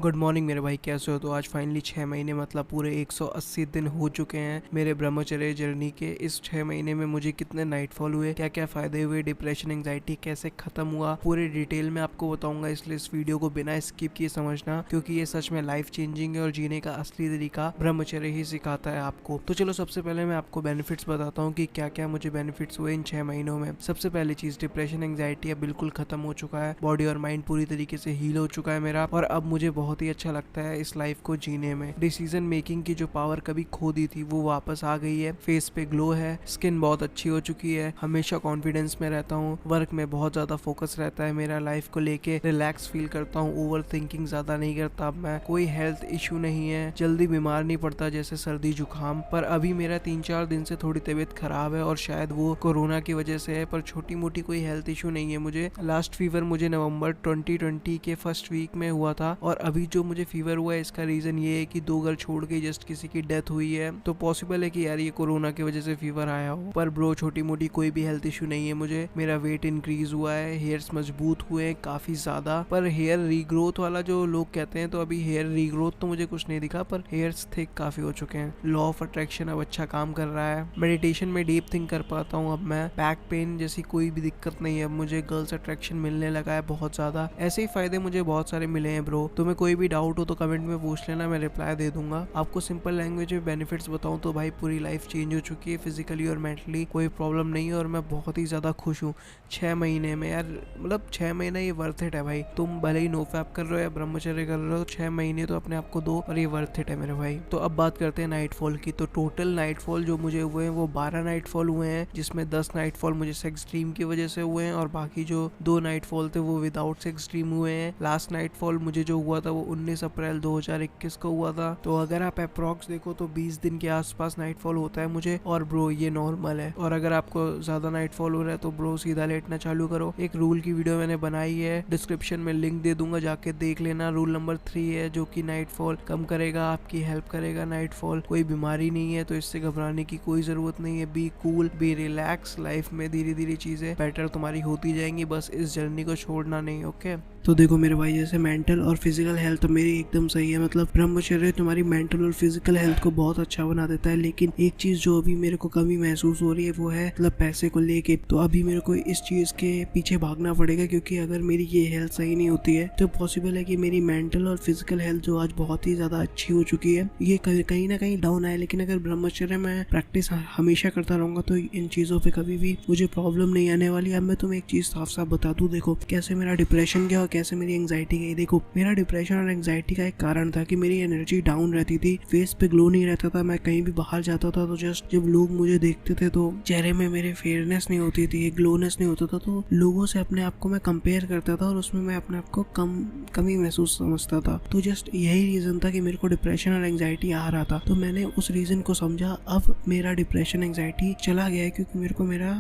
Good morning मेरे भाई, कैसे हो? तो आज फाइनली 6 महीने मतलब पूरे 180 दिन हो चुके हैं मेरे ब्रह्मचर्य जर्नी के। इस 6 महीने में मुझे कितने नाइटफॉल हुए, क्या क्या फायदे हुए, डिप्रेशन एंजाइटी कैसे खत्म हुआ, पूरे डिटेल में आपको बताऊंगा। इसलिए इस वीडियो को बिना स्किप किए समझना, क्योंकि ये सच में लाइफ चेंजिंग है और जीने का असली तरीका ब्रह्मचर्य ही सिखाता है आपको। तो चलो सबसे पहले मैं आपको बेनिफिट्स बताता हूँ कि क्या क्या मुझे बेनिफिट्स हुए इन 6 महीनों में। सबसे पहली चीज, डिप्रेशन एंजाइटी अब बिल्कुल खत्म हो चुका है। बॉडी और माइंड पूरी तरीके से हील हो चुका है मेरा, और अब मुझे बहुत ही अच्छा लगता है इस लाइफ को जीने में। डिसीजन मेकिंग की जो पावर कभी खो दी थी वो वापस आ गई है। फेस पे ग्लो है, स्किन बहुत अच्छी हो चुकी है, हमेशा कॉन्फिडेंस में रहता हूँ, वर्क में बहुत ज्यादा फोकस रहता है मेरा, लाइफ को लेके रिलैक्स फील करता हूँ, ओवर थिंकिंग ज्यादा नहीं करता अब मैं, कोई हेल्थ इशू नहीं है, जल्दी बीमार नहीं पड़ता जैसे सर्दी जुकाम। पर अभी मेरा 3-4 दिन से थोड़ी तबीयत खराब है और शायद वो कोरोना की वजह से है, पर छोटी मोटी कोई हेल्थ इशू नहीं है मुझे। लास्ट फीवर मुझे नवंबर 2020 के फर्स्ट वीक में हुआ था, और अभी जो मुझे फीवर हुआ है इसका रीजन ये है कि 2 घर छोड़ के जस्ट किसी की डेथ हुई है। तो पॉसिबल है कि यार ये कोरोना की वजह से फीवर आया हो, पर ब्रो छोटी मोटी कोई भी हेल्थ इशू नहीं है मुझे। मेरा वेट इंक्रीज हुआ है, हेयर्स मजबूत हुए हैं काफी ज्यादा, पर हेयर रीग्रोथ वाला जो लोग कहते हैं, तो अभी हेयर रीग्रोथ तो मुझे कुछ नहीं दिखा, पर हेयर्स थिक काफी हो चुके हैं। लॉ ऑफ अट्रैक्शन अब अच्छा काम कर रहा है। मेडिटेशन में डीप थिंक कर पाता हूँ अब मैं। बैक पेन जैसी कोई भी दिक्कत नहीं है अब मुझे। गर्ल्स अट्रैक्शन मिलने लगा है बहुत ज्यादा। ऐसे ही फायदे मुझे बहुत सारे मिले हैं ब्रो। तुम्हें कोई भी डाउट हो तो कमेंट में पूछ लेना, मैं रिप्लाई दे दूंगा। आपको सिंपल लैंग्वेज में बेनिफिट्स बताऊं तो भाई पूरी लाइफ चेंज हो चुकी है, फिजिकली और मेंटली कोई प्रॉब्लम नहीं है, और मैं बहुत ही ज्यादा खुश हूँ 6 महीने में। यार मतलब 6 महीना ये वर्थ इट है भाई। तुम भले ही नो फैप कर रहे हो या ब्रह्मचर्य कर रहे हो, 6 महीने तो अपने आप को दो, और ये वर्थ इट है मेरे भाई। तो अब बात करते हैं नाइटफॉल की। तो टोटल नाइटफॉल जो मुझे हुए हैं वो 12 नाइटफॉल हुए हैं, जिसमें 10 नाइटफॉल मुझे सेक्स ड्रीम की वजह से हुए हैं, और बाकी जो 2 नाइटफॉल थे वो विदाउट सेक्स ड्रीम हुए हैं। लास्ट नाइटफॉल मुझे जो हुआ था वो 19 अप्रैल 2021 को हुआ था। तो अगर आप अप्रॉक्स देखो तो 20 दिन के आसपास नाइटफॉल होता है मुझे, और ब्रो ये नॉर्मल है। और अगर आपको ज्यादा नाइटफॉल हो रहा है तो ब्रो सीधा लेटना चालू करो। एक रूल की वीडियो मैंने बनाई है, डिस्क्रिप्शन में लिंक दे दूंगा, जाके देख लेना। रूल नंबर 3 है जो कि नाइटफॉल कम करेगा, आपकी हेल्प करेगा। नाइटफॉल कोई बीमारी नहीं है, तो इससे घबराने की कोई जरूरत नहीं है। Be cool, be relax. Life में धीरे धीरे चीजें बेटर तुम्हारी होती जाएंगी, बस इस जर्नी को छोड़ना नहीं। ओके तो देखो मेरे भाई, जैसे मेंटल और फिजिकल हेल्थ मेरी एकदम सही है। मतलब ब्रह्मचर्य तुम्हारी मेंटल और फिजिकल हेल्थ को बहुत अच्छा बना देता है। लेकिन एक चीज जो अभी मेरे को कमी महसूस हो रही है वो है मतलब पैसे को लेके। तो अभी मेरे को इस चीज के पीछे भागना पड़ेगा, क्योंकि अगर मेरी ये हेल्थ सही नहीं होती है तो पॉसिबल है कि मेरी मेंटल और फिजिकल हेल्थ जो आज बहुत ही ज्यादा अच्छी हो चुकी है ये कहीं ना कहीं डाउन आए। लेकिन अगर ब्रह्मचर्य में प्रैक्टिस हमेशा करता रहूंगा तो इन चीजों पे कभी भी मुझे प्रॉब्लम नहीं आने वाली। अब मैं तुम्हें एक चीज साफ साफ बता दूं, देखो कैसे मेरा डिप्रेशन गया और कैसे मेरी एंजाइटी गई। देखो मेरा डिप्रेशन और एंजाइटी का एक कारण था कि मेरी एनर्जी डाउन रहती थी, फेस पे ग्लो नहीं रहता था। मैं कहीं भी बाहर जाता था तो जस्ट जब लोग मुझे देखते थे तो चेहरे में मेरे फेयरनेस नहीं होती थी, ग्लोनेस नहीं होता था, तो लोगों से अपने आप को मैं कंपेयर करता था और उसमें मैं अपने आप को कमी महसूस समझता था। तो जस्ट यही रीजन था कि मेरे को डिप्रेशन और एंजाइटी आ रहा था। तो मैंने उस रीजन को समझा। अब मेरा डिप्रेशन एंजाइटी चला गया है, क्योंकि मेरे को मेरा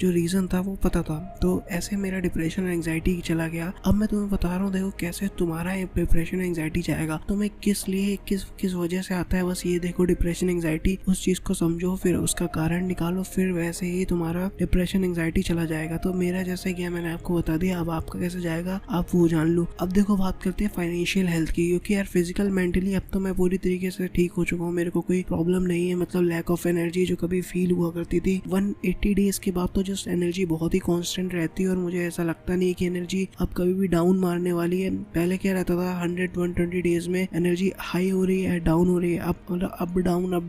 जो रीजन था वो पता था। तो ऐसे मेरा डिप्रेशन और एंजाइटी चला गया। अब मैं तुम्हें बता रहा हूँ, देखो कैसे तुम्हारा डिप्रेशन एंजाइटी जाएगा। तुम्हें किस लिए किस वजह से आता है, बस ये देखो डिप्रेशन एंजाइटी, उस चीज को समझो, फिर उसका कारण निकालो, फिर वैसे ही तुम्हारा डिप्रेशन एंजाइटी चला जाएगा। तो मेरा जैसे किया मैंने आपको बता दिया, अब आपका कैसे जाएगा आप वो जान लो। अब देखो बात करते हैं फाइनेंशियल हेल्थ की, क्योंकि यार फिजिकल मेंटली अब तो मैं पूरी तरीके से ठीक हो चुका हूँ, मेरे को कोई प्रॉब्लम नहीं है। मतलब लैक ऑफ एनर्जी जो कभी फील हुआ करती थी 180 डेज के बाद तो जस्ट एनर्जी बहुत ही कांस्टेंट रहती है, और मुझे ऐसा लगता नहीं कि एनर्जी अब कभी भी डाउन मारने वाली है। पहले क्या रहता था 100-120 डेज में एनर्जी हाई हो रही है, डाउन हो रही है, मतलब अप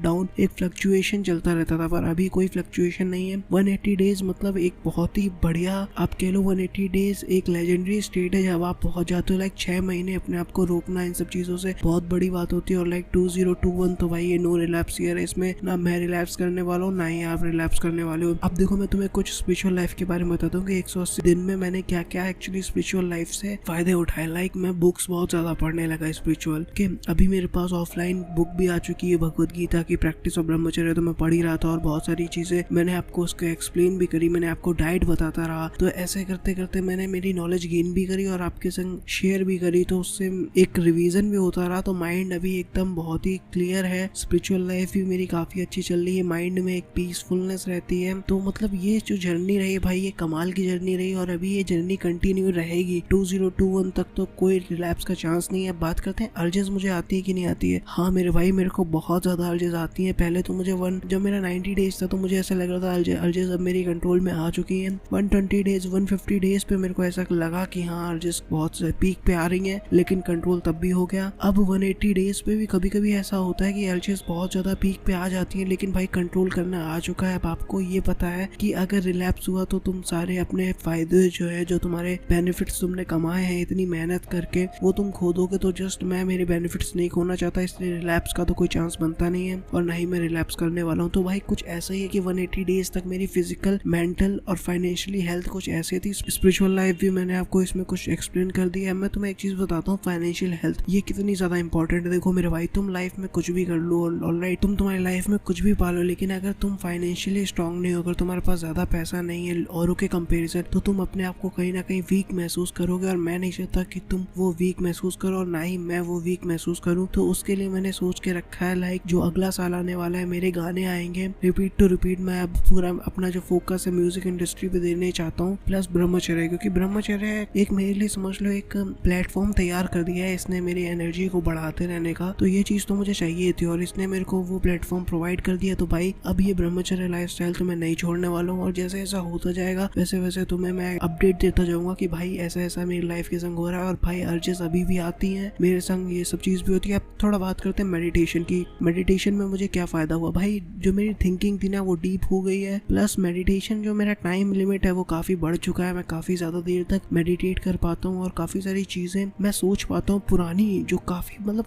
डाउन एक फ्लक्चुएशन चलता रहता था, पर अभी कोई फ्लक्चुएशन नहीं है। 180 डेज मतलब एक बहुत ही बढ़िया, आप कह लो 180 डेज एक लेजेंडरी स्टेट है जब आप पहुंच जाते हो। लाइक 6 महीने अपने आप को रोकना इन सब चीजों से बहुत बड़ी बात होती है। और लाइक 2021 तो भाई ये नो रिलैप्स ईयर है, इसमें ना मैं रिलैप्स करने वाला हूँ ना ही आप रिलैप्स करने वाले हो। अब देखो मैं तुम्हें कुछ स्पिरिचुअल लाइफ के बारे में बताता हूँ कि 180 दिन में मैंने क्या क्या एक्चुअली स्पिरिचुअल लाइफ से फायदे उठाए। लाइक मैं बुक्स बहुत ज्यादा पढ़ने लगा स्पिरिचुअल के। अभी मेरे पास ऑफलाइन बुक भी आ चुकी है, भगवत गीता की प्रैक्टिस और ब्रह्मचर्य, तो मैं पढ़ ही रहा था, और बहुत सारी चीजें मैंने आपको उसको एक्सप्लेन भी करी, मैंने आपको डाइट बताता रहा। तो ऐसे करते करते मैंने मेरी नॉलेज गेन भी करी और आपके संग शेयर भी करी, तो उससे एक रिवीजन भी होता रहा। तो माइंड अभी एकदम बहुत ही क्लियर है। स्पिरिचुअल लाइफ भी मेरी काफी अच्छी चल रही है, माइंड में एक पीसफुलनेस रहती है। तो मतलब ये जो जर्नी रही भाई ये कमाल की जर्नी रही, और अभी ये जर्नी कंटिन्यू रहेगी। 2021 तक तो कोई रिलैप्स का चांस नहीं है। बात करते हैं अर्जेस मुझे आती है कि नहीं आती है। हाँ मेरे भाई, मेरे को बहुत ज्यादा अर्जेस आती है। पहले तो मुझे जब मेरा 90 डेज था तो मुझे ऐसा लग रहा था अर्जेस अब मेरी कंट्रोल में आ चुकी है। 120 डेज 150 डेज पे मेरे को ऐसा लगा कि हाँ अर्जेस बहुत पीक पे आ रही है, लेकिन कंट्रोल तब भी हो गया। अब 180 डेज पे भी कभी कभी ऐसा होता है कि अर्जेस बहुत ज्यादा पीक पे आ जाती है, लेकिन भाई कंट्रोल करना आ चुका है। अब आपको ये पता है कि अगर रिलैप्स हुआ तो तुम सारे अपने फायदे जो है, जो तुम्हारे बेनिफिट्स तुमने कमाए हैं इतनी मेहनत करके, वो तुम खो दोगे। तो जस्ट मैं मेरे बेनिफिट्स नहीं खोना चाहता, इसलिए रिलैप्स का तो कोई चांस बनता नहीं है और ना ही मैं रिलैप्स करने वाला हूँ। तो भाई कुछ ऐसा ही है कि 180 डेज तक मेरी फिजिकल, मेंटल और फाइनेंशियली हेल्थ कुछ ऐसे थी। स्पिरिचुअल लाइफ भी मैंने आपको इसमें कुछ एक्सप्लेन कर दिया है। मैं तुम्हें एक चीज बताता हूँ, फाइनेंशियल हेल्थ ये कितनी ज्यादा इंपॉर्टेंट है। देखो मेरे भाई, तुम लाइफ में कुछ भी कर लो, ऑलराइट, तुम तुम्हारी लाइफ में कुछ भी पालो, लेकिन अगर तुम फाइनेंशियली स्ट्रांग नहीं हो, अगर तुम्हारे पास ज्यादा पैसा नहीं है औरों के कंपेरिजन, तो तुम अपने आप को कहीं ना कहीं वीक महसूस करोगे। और मैं नहीं चाहता कि तुम वो वीक महसूस करो और ना ही मैं वो वीक महसूस करूं। तो उसके लिए मैंने सोच के रखा है, लाइक जो अगला साल आने वाला है मेरे गाने आएंगे रिपीट टू रिपीट। मैं अब पूरा अपना जो फोकस है म्यूजिक इंडस्ट्री पे देने चाहता हूँ, प्लस ब्रह्मचर्य, क्योंकि ब्रह्मचर्य एक मेरे लिए समझ लो एक प्लेटफॉर्म तैयार कर दिया है इसने मेरी एनर्जी को बढ़ाते रहने का। तो ये चीज तो मुझे चाहिए थी और इसने मेरे को वो प्लेटफॉर्म प्रोवाइड कर दिया। तो भाई अब ये ब्रह्मचर्य लाइफस्टाइल तो मैं नहीं छोड़ने वाला हूँ, और जैसे ऐसा होता जाएगा वैसे वैसे तुम्हें मैं अपडेट देता जाऊंगा कि भाई ऐसा ऐसा मेरी लाइफ के संग हो रहा है। और भाई अर्जेस अभी भी आती हैं मेरे संग, ये सब चीज भी होती है। अब थोड़ा बात करते हैं मेडिटेशन की। मेडिटेशन में मुझे क्या फायदा हुआ भाई, जो मेरी थिंकिंग थी ना वो डीप हो गई है, प्लस मेडिटेशन जो मेरा टाइम लिमिट है वो काफी बढ़ चुका है। मैं काफी ज्यादा देर तक मेडिटेट कर पाता हूँ और काफी सारी चीजें मैं सोच पाता हूँ, पुरानी जो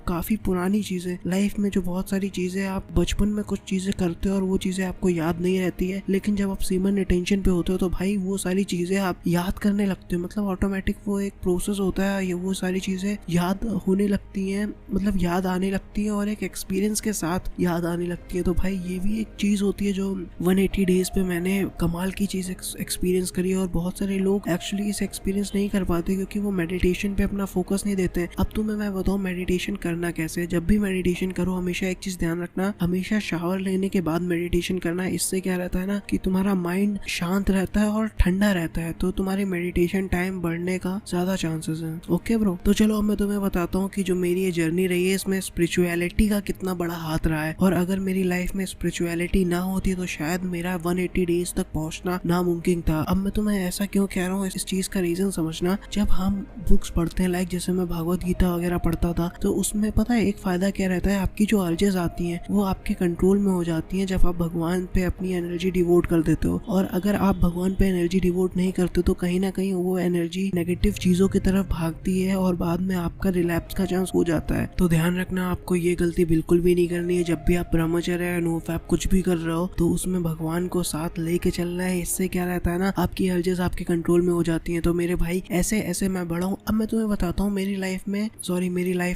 काफी पुरानी चीजें लाइफ में, जो बहुत सारी चीजें आप बचपन में कुछ चीजें करते हो और वो चीजें आपको याद नहीं रहती है, लेकिन जब आप सीमन अटेंशन पे होते हो तो भाई वो सारी चीजें आप याद करने लगते हो। मतलब ऑटोमेटिक वो एक प्रोसेस होता है, ये वो सारी चीजें याद होने लगती हैं, मतलब याद आने लगती है और एक एक्सपीरियंस के साथ याद आने लगती है। तो भाई ये भी एक चीज होती है जो 180 डेज पे मैंने कमाल की चीज एक्सपीरियंस करी है। और बहुत सारे लोग एक्चुअली इसे एक्सपीरियंस नहीं कर पाते क्योंकि वो मेडिटेशन पे अपना फोकस नहीं देते। अब तुम्हें मैं बताऊं मेडिटेशन करना कैसे। जब भी मेडिटेशन करो हमेशा एक चीज ध्यान रखना, हमेशा शावर लेने के बाद मेडिटेशन करना। इससे क्या रहता है ना कि तुम्हारा माइंड शांत रहता है और ठंडा रहता है, तो तुम्हारी मेडिटेशन टाइम बढ़ने का ज्यादा चांसेस है। ओके ब्रो, तो चलो अब मैं तुम्हें बताता हूँ कि जो मेरी ये जर्नी रही है इसमें स्पिरिचुअलिटी का कितना बड़ा हाथ रहा है। और अगर मेरी लाइफ में स्पिरिचुअलिटी ना होती तो शायद मेरा 180 डेज तक पहुंचना नामुमकिन था। अब मैं तुम्हें ऐसा क्यों कह रहा हूँ, इस चीज का रीजन समझना। जब हम बुक्स पढ़ते हैं, लाइक जैसे मैं भगवत गीता वगैरह पढ़ता था, तो उसमें पता है एक फायदा क्या रहता है, आपकी जो अर्जेस आती हैं वो आपके कंट्रोल में हो जाती हैं जब आप भगवान पे अपनी एनर्जी डिवोट कर देते हो। और अगर आप भगवान पे एनर्जी डिवोट नहीं करते तो कहीं ना कहीं वो एनर्जी नेगेटिव चीजों की तरफ भागती है और बाद में आपका रिलैप्स का चांस हो जाता है। तो ध्यान रखना, आपको ये गलती बिल्कुल भी नहीं करनी है। जब भी आप ब्रह्मचर्य या नो फैप कुछ भी कर रहे हो तो उसमें भगवान को साथ लेके चलना है। इससे क्या रहता है ना, आपकी अर्जेस आपके कंट्रोल में हो जाती हैं। तो मेरे भाई ऐसे ऐसे मैं बढ़ा हूँ। अब मैं तुम्हें बताता हूँ मेरी लाइफ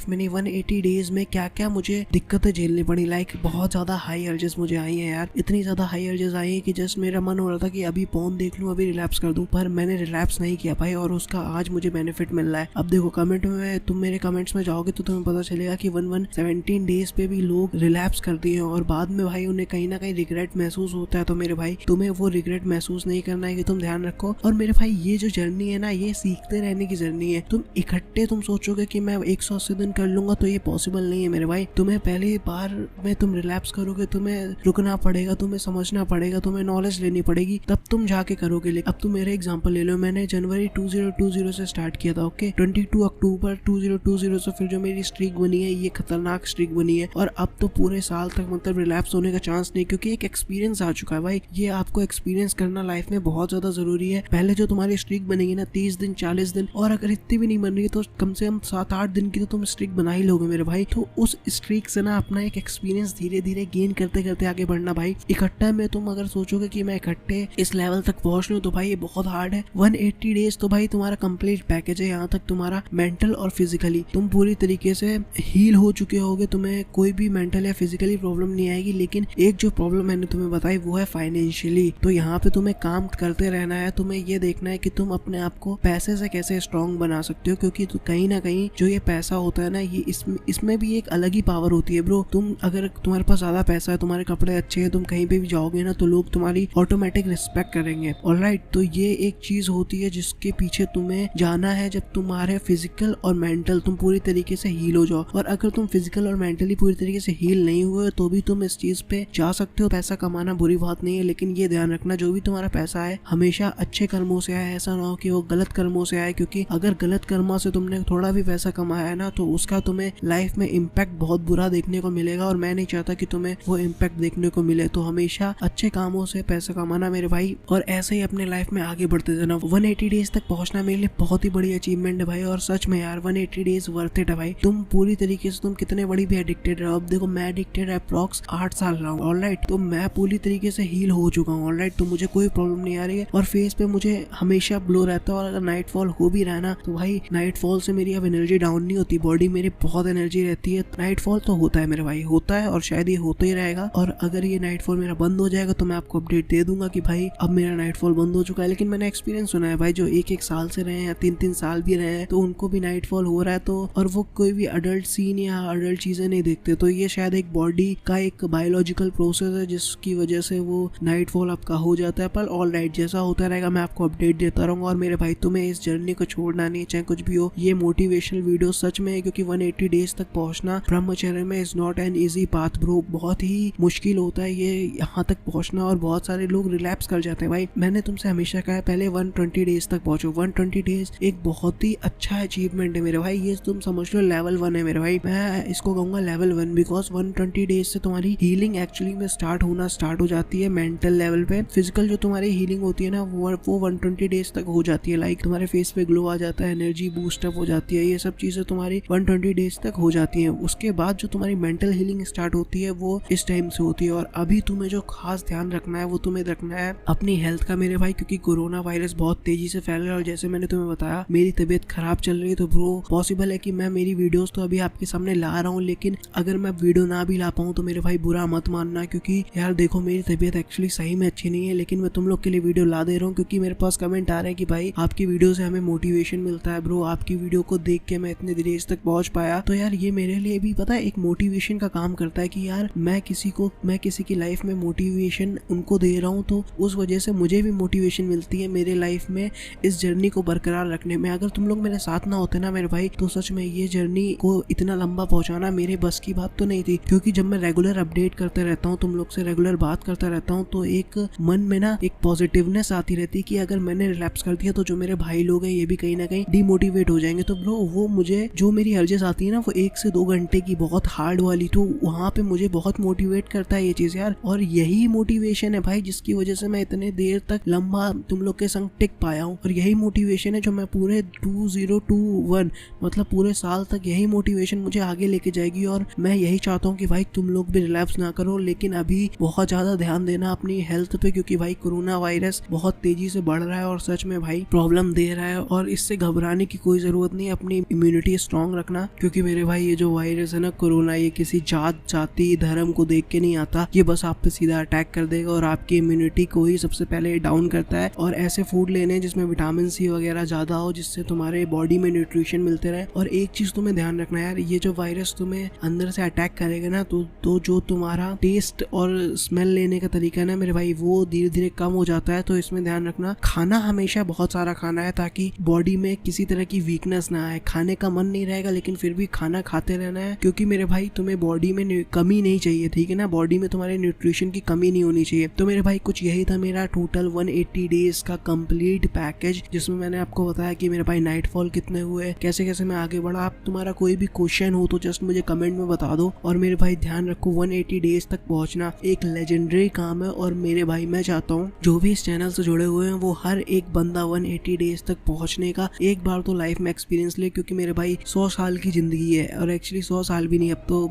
में नहीं 180 डेज में क्या क्या मुझे दिक्कतें झेलनी पड़ी। लाइक बहुत ज्यादा हाई अर्जेस मुझे आई है यार, इतनी ज्यादा हाई अर्जेस आई है कि जस्ट मेरा मन हो रहा था कि अभी पोर्न देख लूं, अभी रिलैप्स कर दूं, पर मैंने रिलैप्स नहीं किया भाई और उसका आज मुझे बेनिफिट मिल रहा है। अब देखो कमेंट में, तुम मेरे कमेंट्स में जाओगे तो तुम्हें पता चलेगा कि 17 डेज पे भी लोग रिलैप्स कर दिए और बाद में भाई उन्हें कहीं ना कहीं रिग्रेट महसूस होता है। तो मेरे भाई तुम्हें वो रिग्रेट महसूस नहीं करना है, कि तुम ध्यान रखो। और मेरे भाई ये जो जर्नी है ना, ये सीखते रहने की जर्नी है। तुम इकट्ठे तुम सोचोगे कि मैं 180 दिन कर लूंगा तो ये पॉसिबल नहीं है मेरे भाई। तुम्हें पहली बार में तुम रिलैप्स करोगे, तुम्हें रुकना पड़ेगा, तुम्हें समझना पड़ेगा, तुम्हें नॉलेज लेनी पड़ेगी, तब तुम जाके करोगे। लेकिन अब तुम मेरे एग्जांपल ले लो, मैंने जनवरी 2020 से स्टार्ट किया था, ओके 22 अक्टूबर 2020 से फिर जो मेरी स्ट्रीक बनी है ये खतरनाक स्ट्रीक बनी है। और अब तो पूरे साल तक मतलब रिलैप्स होने का चांस नहीं, क्योंकि एक एक्सपीरियंस आ चुका है भाई। ये आपको एक्सपीरियंस करना लाइफ में बहुत ज्यादा जरूरी है। पहले जो तुम्हारी स्ट्रीक बनेगी ना 30 दिन 40 दिन, और अगर इतनी भी नहीं बन रही तो कम से कम 7-8 दिन की तो तुम स्ट्रीक बना ही लोगे मेरे भाई। तो उस स्ट्रीक से ना अपना एक एक्सपीरियंस धीरे धीरे गेन करते करते आगे बढ़ना भाई। इकट्ठा में तुम अगर सोचोगे कि मैं इकट्ठे इस लेवल तक पहुंच लूं तो भाई ये बहुत हार्ड है। 180 डेज तो भाई तुम्हारा कंप्लीट पैकेज है। यहाँ तक तुम्हारा मेंटल और फिजिकली तुम पूरी तरीके से हील हो चुके होगे, तुम्हें कोई भी मेंटल या फिजिकली प्रॉब्लम नहीं आएगी। लेकिन एक जो प्रॉब्लम मैंने तुम्हें बताई वो है फाइनेंशियली। तो यहाँ पे तुम्हें काम करते रहना है, तुम्हें ये देखना है कि तुम अपने आप को पैसे से कैसे स्ट्रॉन्ग बना सकते हो, क्योंकि तो कहीं ना कहीं जो ये पैसा होता है ना, ये इसमें भी एक अलग ही पावर होती है ब्रो। तुम अगर तुम्हारे पास ज्यादा पैसा है, तुम्हारे कपड़े अच्छे हैं, तुम कहीं पे भी जाओगे ना तो लोग तुम्हारी ऑटोमेटिक रिस्पेक्ट करेंगे। ऑलराइट, तो ये एक चीज होती है जिसके पीछे तुम्हें जाना है जब तुम्हारे फिजिकल और मेंटल तुम पूरी तरीके से हील हो जाओ। और अगर तुम फिजिकल और मेंटली पूरी तरीके से हील नहीं हुए तो भी तुम इस चीज पे जा सकते हो। पैसा कमाना बुरी बात नहीं है, लेकिन ये ध्यान रखना जो भी तुम्हारा पैसा है हमेशा अच्छे कर्मों से आए, ऐसा ना हो कि वो गलत कर्मों से आए। क्योंकि अगर गलत कर्मों से तुमने थोड़ा भी पैसा कमाया है ना तो उसका तुम्हें लाइफ में इम्पैक्ट बहुत बुरा देखने को मिलेगा, और मैं नहीं चाहता कि तुम्हें वो इम्पैक्ट देखने को मिले। तो हमेशा अच्छे कामों से पैसा कमाना मेरे भाई, और ऐसे ही अपने लाइफ में आगे बढ़ते जाना। 180 डेज तक पहुंचना मेरे लिए बहुत ही बड़ी अचीवमेंट है भाई, और सच में यार 180 डेज वर्थ इट है भाई। तुम पूरी तरीके से तुम कितने बड़ी भी एडिक्टेड रहो, अब देखो मैं एडिक्टेड अप्रॉक्स 8 साल रहा हूँ, ऑलराइट। तो मैं पूरी तरीके से हील हो चुका हूँ, ऑलराइट। तो मुझे कोई प्रॉब्लम नहीं आ रही है, और फेस पे मुझे हमेशा ग्लो रहता है। और अगर नाइट फॉल हो भी रहा है ना तो भाई नाइट फॉल से मेरी अब एनर्जी डाउन नहीं होती, बॉडी मेरी बहुत एनर्जी रहती है। नाइट फॉल तो होता है मेरे भाई, होता है, और शायद ये होता ही रहेगा। और अगर ये नाइट फॉल मेरा बंद हो जाएगा तो मैं आपको अपडेट दे दूंगा कि भाई अब मेरा नाइट फॉल बंद हो चुका है। लेकिन मैंने एक्सपीरियंस सुना है भाई जो 1-1 साल से रहे हैं या 3-3 साल भी रहे हैं तो उनको भी नाइट फॉल हो रहा है। तो और वो कोई भी अडल्ट सीन या अडल्ट चीजें नहीं देखते, तो ये शायद एक बॉडी का एक बायोलॉजिकल प्रोसेस है जिसकी वजह से वो नाइट फॉल आपका हो जाता है। पर ऑल राइट, जैसा होता रहेगा मैं आपको अपडेट देता रहूंगा। और मेरे भाई तुम्हें इस जर्नी को छोड़ना नहीं, चाहे कुछ भी हो। ये मोटिवेशनल वीडियो सच में है, क्योंकि 180 डेज तक पहुंचना ब्रह्मचर्य में is not an easy path bro, बहुत ही मुश्किल होता है ये यहाँ तक पहुंचना, और बहुत सारे लोग रिलैप्स कर जाते हैं भाई। मैंने तुमसे हमेशा कहा है पहले 120 डेज तक पहुंचो। 120 डेज एक बहुत ही अच्छा अचीवमेंट है मेरे भाई, ये तुम समझ लो लेवल 1 है मेरे भाई। मैं इसको कहूंगा लेवल 1, बिकॉज 120 डेज से तुम्हारी हीलिंग एक्चुअली में स्टार्ट हो जाती है मेंटल लेवल पे। फिजिकल जो तुम्हारी हीलिंग होती है ना वो 120 डेज तक हो जाती है। लाइक तुम्हारे फेस पे ग्लो आ जाता है, एनर्जी बूस्ट अप हो जाती है, ये सब चीजें तुम्हारी 120 डेज तक हो जाती है। उसके बाद जो तुम्हारी मेंटल हीलिंग स्टार्ट होती है वो इस टाइम से होती है। और अभी तुम्हें जो खास ध्यान रखना है वो तुम्हें रखना है अपनी हेल्थ का मेरे भाई, क्योंकि कोरोना वायरस बहुत तेजी से फैल रहा है। और जैसे मैंने तुम्हें बताया मेरी तबीयत खराब चल रही है, तो ब्रो पॉसिबल है कि मैं मेरी वीडियोस तो अभी आपके सामने ला रहा हूँ, लेकिन अगर मैं वीडियो ना भी ला पाऊँ तो मेरे भाई बुरा मत मानना। क्योंकि यार देखो मेरी तबीयत एक्चुअली सही में अच्छी नहीं है, लेकिन मैं तुम लोग के लिए वीडियो ला दे रहा हूँ क्योंकि मेरे पास कमेंट आ रहे हैं कि भाई आपकी वीडियो से हमें मोटिवेशन मिलता है ब्रो, आपकी वीडियो को देख के मैं इतने देर तक पहुंच पाया। तो यार ये मेरे लिए भी पता है एक मोटिवेशन का काम करता है कि यार मैं किसी की लाइफ में मोटिवेशन उनको दे रहा हूँ, तो उस वजह से मुझे भी मोटिवेशन मिलती है मेरे लाइफ में इस जर्नी को बरकरार रखने में। अगर तुम लोग मेरे साथ ना होते ना मेरे भाई तो सच में ये जर्नी को इतना लंबा पहुंचाना मेरे बस की बात तो नहीं थी। क्योंकि जब मैं रेगुलर अपडेट करते रहता हूँ, तुम लोग से रेगुलर बात करता रहता हूँ, तो एक मन में ना एक पॉजिटिवनेस आती रहती है कि अगर मैंने रिलैप्स कर दिया तो जो मेरे भाई लोग हैं ये भी कहीं ना कहीं डिमोटिवेट हो जाएंगे। तो ब्रो वो मुझे जो मेरी अर्जेस आती है ना वो 1 से 2 घंटे की बहुत हार्ड वाली, तो वहाँ पे मुझे बहुत मोटिवेट करता है ये चीज यार। और यही मोटिवेशन है भाई जिसकी वजह से मैं इतने देर तक लंबा तुम लोग के संग टिक पाया हूँ। और यही मोटिवेशन है जो मैं पूरे 2021 मतलब पूरे साल तक यही मोटिवेशन मुझे आगे लेके जाएगी। और मैं यही चाहता हूँ कि भाई तुम लोग भी रिलैप्स ना करो, लेकिन अभी बहुत ज्यादा ध्यान देना अपनी हेल्थ पे, क्योंकि भाई कोरोना वायरस बहुत तेजी से बढ़ रहा है और सच में भाई प्रॉब्लम दे रहा है। और इससे घबराने की कोई जरूरत नहीं, अपनी इम्यूनिटी स्ट्रांग रखना। क्योंकि मेरे भाई ये जो वायरस है ना कोरोना, ये किसी जात जाति धर्म को देख के नहीं आता, ये बस आप पे सीधा अटैक कर देगा और आपकी इम्यूनिटी को ही सबसे पहले डाउन करता है। और ऐसे फूड लेने जिसमें विटामिन सी वगैरह ज्यादा हो, जिससे तुम्हारे बॉडी में न्यूट्रिशन मिलते रहे। और एक चीज तुम्हें ध्यान रखना यार, ये जो वायरस तुम्हें अंदर से अटैक करेगा ना तो जो तुम्हारा टेस्ट और स्मेल लेने का तरीका है ना मेरे भाई वो धीरे धीरे कम हो जाता है। तो इसमें ध्यान रखना, खाना हमेशा बहुत सारा खाना है ताकि बॉडी में किसी तरह की वीकनेस ना आए। खाने का मन नहीं रहेगा लेकिन फिर भी खाना खाते रहना है, क्योंकि मेरे भाई तुम्हें बॉडी में कमी नहीं चाहिए, ठीक है ना, बॉडी में तुम्हारे न्यूट्रिशन की कमी नहीं होनी चाहिए। तो मेरे भाई कुछ यही था मेरा टोटल 180 डेज का कंप्लीट पैकेज, जिसमें मैंने आपको बताया कि मेरे भाई नाइटफॉल कितने हुए, कैसे कैसे मैं आगे बढ़ा। आप तुम्हारा कोई भी क्वेश्चन हो तो जस्ट मुझे कमेंट में बता दो। और मेरे भाई ध्यान रखो 180 डेज तक पहुंचना एक लेजेंडरी काम है। और मेरे भाई मैं चाहता हूँ जो भी इस चैनल से जुड़े हुए हैं वो हर एक बंदा 180 डेज तक पहुंचने का एक बार तो लाइफ में एक्सपीरियंस ले, क्योंकि मेरे भाई 100 साल की जिंदगी है। और एक्चुअली 100 साल भी नहीं, अब तो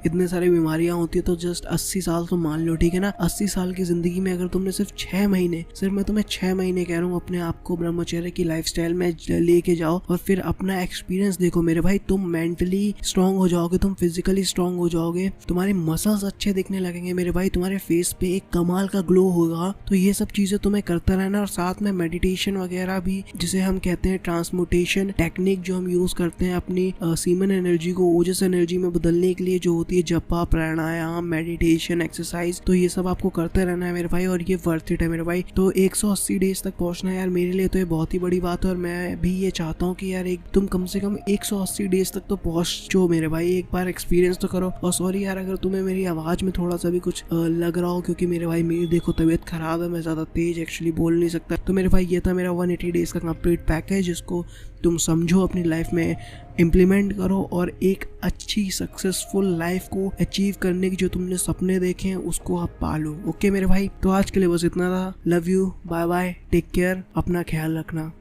इतने सारी बीमारियां होती है, तो जस्ट 80 साल तो मान लो, ठीक है ना। 80 साल की जिंदगी में अगर तुमने सिर्फ 6 महीने, सिर्फ मैं तुम्हें 6 महीने कह रहा हूँ, अपने आप को ब्रह्मचर्य की लाइफस्टाइल में लेके जाओ और फिर अपना एक्सपीरियंस देखो मेरे भाई, तुम मेंटली स्ट्रांग हो जाओगे, तुम फिजिकली स्ट्रांग हो जाओगे, तुम्हारे मसल्स अच्छे दिखने लगेंगे मेरे भाई, तुम्हारे फेस पे एक कमाल का ग्लो होगा। तो ये सब चीजें तुम्हें करता रहना। और साथ में मेडिटेशन वगैरह भी, जिसे हम कहते हैं ट्रांसम्यूटेशन टेक्निक, जो हम यूज करते हैं अपनी सीमन एनर्जी को ओजस एनर्जी में बदलने के लिए, जो होती है जपा, प्राणायाम, मेडिटेशन, एक्सरसाइज, तो ये सब आपको करते रहना है मेरे भाई। और ये वर्थ इट है मेरे भाई। तो 180 डेज तक पहुंचना यार मेरे लिए तो ये बहुत ही बड़ी बात है। और और मैं भी ये चाहता हूँ कि यार एक तुम कम से कम 180 डेज तक तो पहुंचो मेरे भाई, एक बार एक्सपीरियंस तो करो। और सॉरी यार अगर तुम्हें मेरी आवाज में थोड़ा सा भी कुछ लग रहा हो, क्योंकि मेरे भाई मेरी देखो तबीयत खराब है, मैं ज्यादा तेज एक्चुअली बोल नहीं सकता। तो मेरे भाई ये था मेरा 180 डेज का कंप्लीट पैकेज, जिसको तुम समझो, अपनी लाइफ में इम्प्लीमेंट करो और एक अच्छी सक्सेसफुल लाइफ को अचीव करने की जो तुमने सपने देखे हैं उसको आप पालो। ओके मेरे भाई, तो आज के लिए बस इतना था। Love you, bye bye, take care, अपना ख्याल रखना।